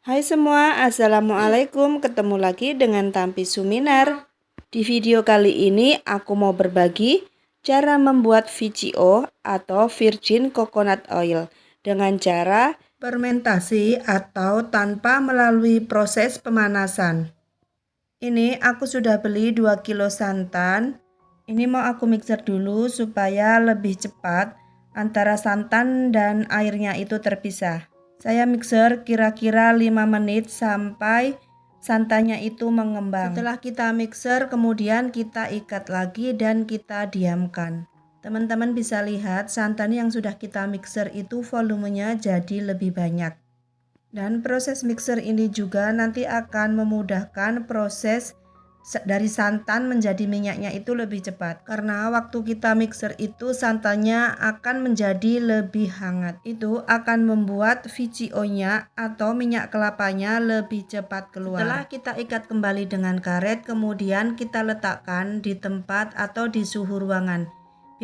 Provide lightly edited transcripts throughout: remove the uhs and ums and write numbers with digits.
Hai semua, Assalamualaikum. Ketemu lagi dengan Tampi Suminar. Di video kali ini aku mau berbagi cara membuat VCO atau Virgin Coconut Oil dengan cara fermentasi atau tanpa melalui proses pemanasan. Ini aku sudah beli 2 kilo santan. Ini mau aku mixer dulu supaya lebih cepat antara santan dan airnya itu terpisah. Saya mixer kira-kira 5 menit sampai santannya itu mengembang. Setelah kita mixer, kemudian kita ikat lagi dan kita diamkan. Teman-teman bisa lihat santan yang sudah kita mixer itu volumenya jadi lebih banyak. Dan proses mixer ini juga nanti akan memudahkan proses dari santan menjadi minyaknya itu lebih cepat, karena waktu kita mixer itu santannya akan menjadi lebih hangat. Itu akan membuat VCO-nya atau minyak kelapanya lebih cepat keluar. Setelah kita ikat kembali dengan karet, kemudian kita letakkan di tempat atau di suhu ruangan.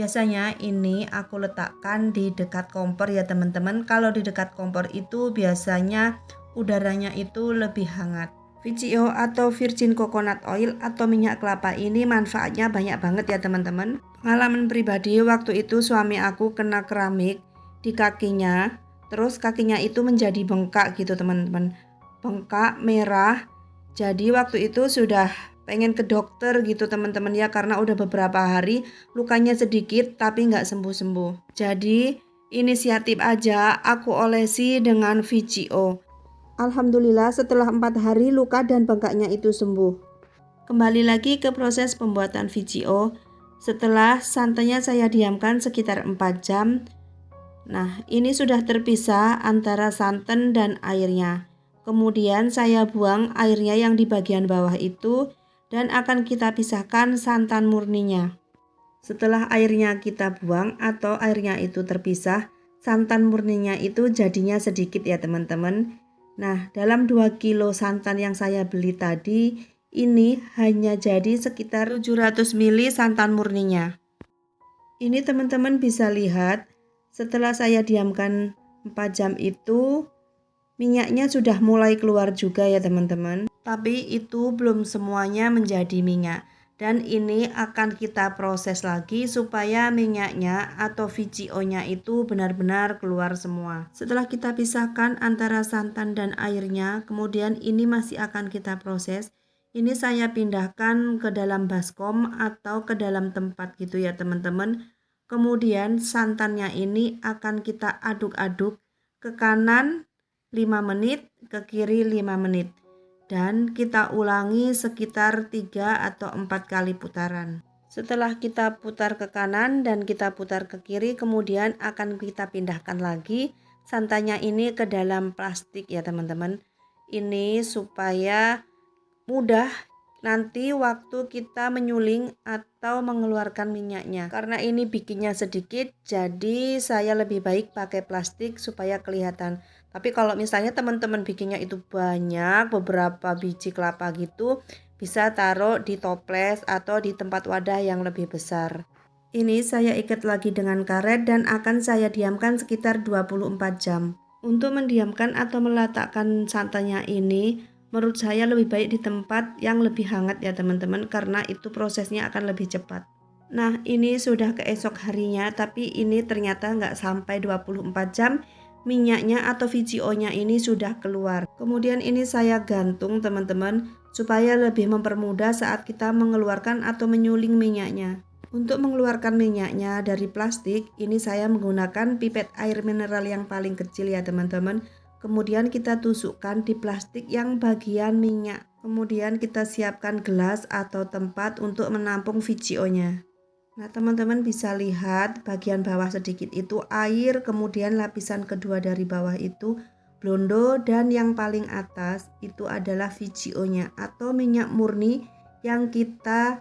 Biasanya ini aku letakkan di dekat kompor ya teman-teman. Kalau di dekat kompor itu biasanya udaranya itu lebih hangat. VCO atau Virgin Coconut Oil atau minyak kelapa ini manfaatnya banyak banget ya teman-teman. Pengalaman pribadi, waktu itu suami aku kena keramik di kakinya, terus kakinya itu menjadi bengkak gitu teman-teman, bengkak merah. Jadi waktu itu sudah pengen ke dokter gitu teman-teman ya, karena udah beberapa hari lukanya sedikit tapi nggak sembuh-sembuh. Jadi inisiatif aja aku olesi dengan VCO. Alhamdulillah setelah 4 hari luka dan bengkaknya itu sembuh. Kembali lagi ke proses pembuatan VCO. Setelah santannya saya diamkan sekitar 4 jam. Nah, ini sudah terpisah antara santan dan airnya. Kemudian saya buang airnya yang di bagian bawah itu dan akan kita pisahkan santan murninya. Setelah airnya kita buang atau airnya itu terpisah, santan murninya itu jadinya sedikit ya teman-teman. Nah, dalam 2 kilo santan yang saya beli tadi, ini hanya jadi sekitar 700 ml santan murninya. Ini teman-teman bisa lihat, setelah saya diamkan 4 jam itu, minyaknya sudah mulai keluar juga ya teman-teman. Tapi itu belum semuanya menjadi minyak. Dan ini akan kita proses lagi supaya minyaknya atau VCO-nya itu benar-benar keluar semua. Setelah kita pisahkan antara santan dan airnya, kemudian ini masih akan kita proses. Ini saya pindahkan ke dalam baskom atau ke dalam tempat gitu ya teman-teman. Kemudian santannya ini akan kita aduk-aduk ke kanan 5 menit, ke kiri 5 menit. Dan kita ulangi sekitar 3 atau 4 kali putaran. Setelah kita putar ke kanan dan kita putar ke kiri, kemudian akan kita pindahkan lagi santannya ini ke dalam plastik ya teman-teman. Ini supaya mudah nanti waktu kita menyuling atau mengeluarkan minyaknya. Karena ini bikinnya sedikit, jadi saya lebih baik pakai plastik supaya kelihatan. Tapi kalau misalnya teman-teman bikinnya itu banyak, beberapa biji kelapa gitu, bisa taruh di toples atau di tempat wadah yang lebih besar. Ini saya ikat lagi dengan karet dan akan saya diamkan sekitar 24 jam. Untuk mendiamkan atau meletakkan santannya ini, menurut saya lebih baik di tempat yang lebih hangat ya teman-teman, karena itu prosesnya akan lebih cepat. Nah, ini sudah keesok harinya, tapi ini ternyata nggak sampai 24 jam. Minyaknya atau VCO-nya ini sudah keluar. Kemudian ini saya gantung teman-teman supaya lebih mempermudah saat kita mengeluarkan atau menyuling minyaknya. Untuk mengeluarkan minyaknya dari plastik, ini saya menggunakan pipet air mineral yang paling kecil ya teman-teman. Kemudian kita tusukkan di plastik yang bagian minyak. Kemudian kita siapkan gelas atau tempat untuk menampung VCO-nya. Nah teman-teman bisa lihat bagian bawah sedikit itu air, kemudian lapisan kedua dari bawah itu blondo, dan yang paling atas itu adalah VCO-nya atau minyak murni yang kita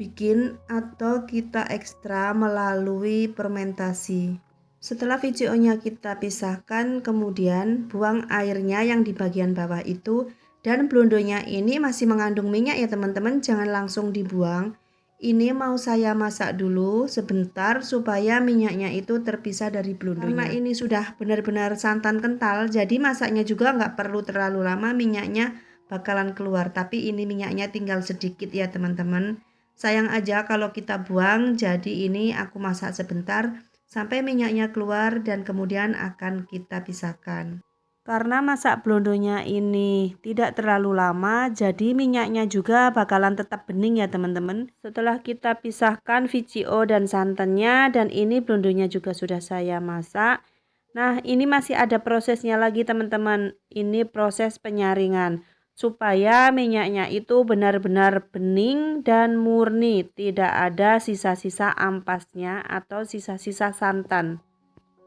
bikin atau kita ekstra melalui fermentasi. Setelah VCO-nya kita pisahkan, kemudian buang airnya yang di bagian bawah itu, dan blondonya ini masih mengandung minyak ya teman-teman, jangan langsung dibuang. Ini mau saya masak dulu sebentar supaya minyaknya itu terpisah dari blondonya. Karena ini sudah benar-benar santan kental, jadi masaknya juga nggak perlu terlalu lama, minyaknya bakalan keluar. Tapi ini minyaknya tinggal sedikit ya teman-teman. Sayang aja kalau kita buang, jadi ini aku masak sebentar sampai minyaknya keluar dan kemudian akan kita pisahkan. Karena masak blondonya ini tidak terlalu lama, jadi minyaknya juga bakalan tetap bening ya teman-teman. Setelah kita pisahkan VCO dan santannya, dan ini blondonya juga sudah saya masak. Nah, ini masih ada prosesnya lagi teman-teman. Ini proses penyaringan supaya minyaknya itu benar-benar bening dan murni, tidak ada sisa-sisa ampasnya atau sisa-sisa santan.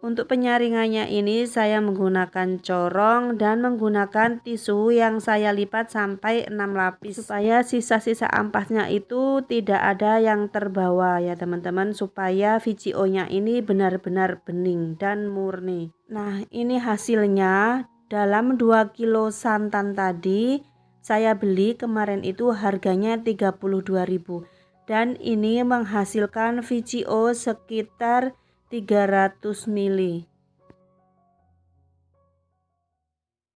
Untuk penyaringannya ini saya menggunakan corong dan menggunakan tisu yang saya lipat sampai 6 lapis supaya sisa-sisa ampasnya itu tidak ada yang terbawa ya teman-teman, supaya VCO-nya ini benar-benar bening dan murni. Nah, ini hasilnya. Dalam 2 kilo santan tadi saya beli kemarin itu harganya 32.000 dan ini menghasilkan VCO sekitar 300 ml.